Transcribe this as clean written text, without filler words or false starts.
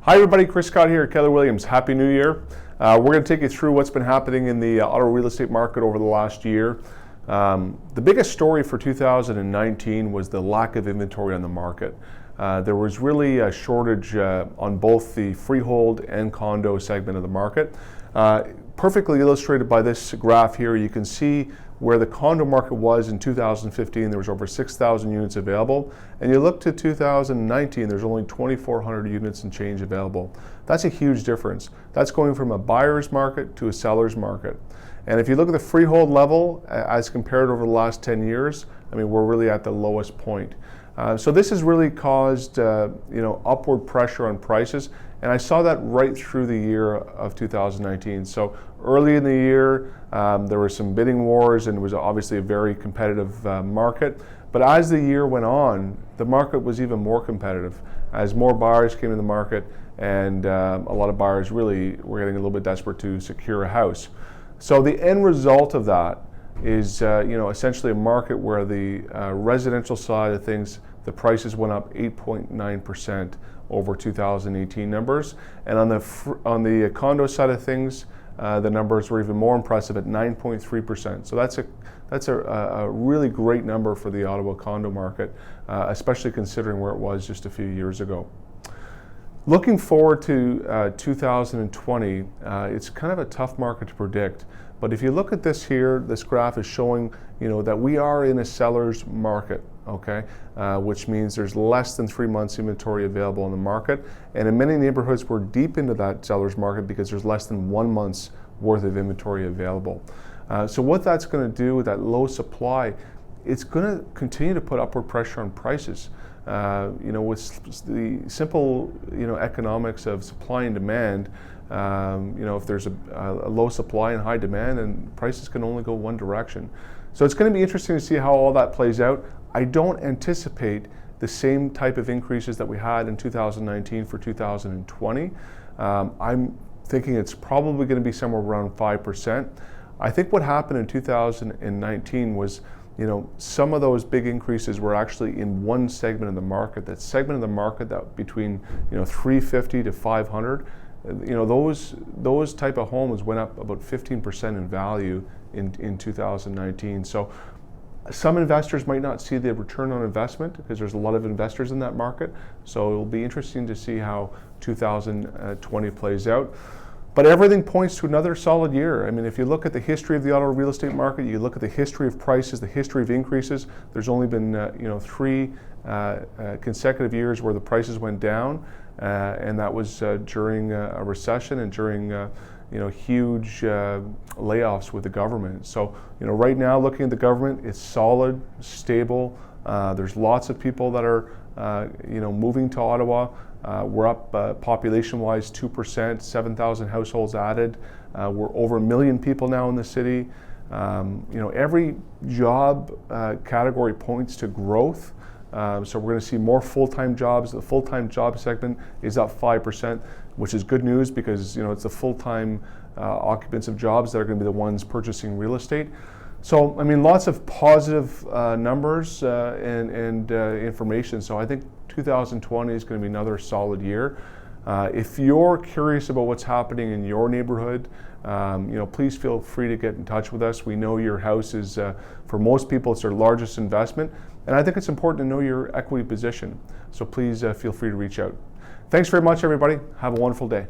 Hi everybody, Chris Scott here at Keller Williams. Happy New Year. We're going to take you through what's been happening in the Ottawa real estate market over the last year. The biggest story for 2019 was the lack of inventory on the market. There was really a shortage on both the freehold and condo segment of the market. Perfectly illustrated by this graph here, you can see where the condo market was in 2015. There was over 6,000 units available, and you look to 2019, there's only 2,400 units and change available. That's a huge difference. That's going from a buyer's market to a seller's market. And if you look at the freehold level as compared over the last 10 years, I mean, we're really at the lowest point. So this has really caused upward pressure on prices, and I saw that right through the year of 2019. So early in the year, there were some bidding wars, and it was obviously a very competitive market. But as the year went on, the market was even more competitive as more buyers came in the market, and a lot of buyers really were getting a little bit desperate to secure a house. So the end result of that is essentially a market where the residential side of things, the prices went up 8.9% over 2018 numbers, and on the condo side of things, the numbers were even more impressive at 9.3%. So that's a really great number for the Ottawa condo market, especially considering where it was just a few years ago. Looking forward to 2020, it's kind of a tough market to predict. But if you look at this here, this graph is showing, that we are in a seller's market, okay? Which means there's less than 3 months inventory available in the market. And in many neighborhoods, we're deep into that seller's market because there's less than 1 month's worth of inventory available. So what that's going to do with that low supply, it's going to continue to put upward pressure on prices. With the simple, economics of supply and demand, if there's a low supply and high demand, then prices can only go one direction. So it's going to be interesting to see how all that plays out. I don't anticipate the same type of increases that we had in 2019 for 2020. I'm thinking it's probably going to be somewhere around 5%. I think what happened in 2019 was, some of those big increases were actually in one segment of the market. That segment of the market that between 350 to 500, those type of homes went up about 15% in value in 2019. So some investors might not see the return on investment because there's a lot of investors in that market. So it'll be interesting to see how 2020 plays out. But everything points to another solid year. I mean, if you look at the history of the Ottawa real estate market, you look at the history of prices, the history of increases, there's only been 3 consecutive years where the prices went down, and that was during a recession and during huge layoffs with the government. So right now, looking at the government, it's solid, stable. There's lots of people that are moving to Ottawa. We're up population-wise 2%, 7,000 households added. We're over 1 million people now in the city. Every job category points to growth. So we're going to see more full-time jobs. The full-time job segment is up 5%, which is good news because it's the full-time occupants of jobs that are going to be the ones purchasing real estate. So, I mean, lots of positive numbers and information. So I think 2020 is going to be another solid year. If you're curious about what's happening in your neighborhood, please feel free to get in touch with us. We know your house is, for most people, it's their largest investment. And I think it's important to know your equity position. So please feel free to reach out. Thanks very much, everybody. Have a wonderful day.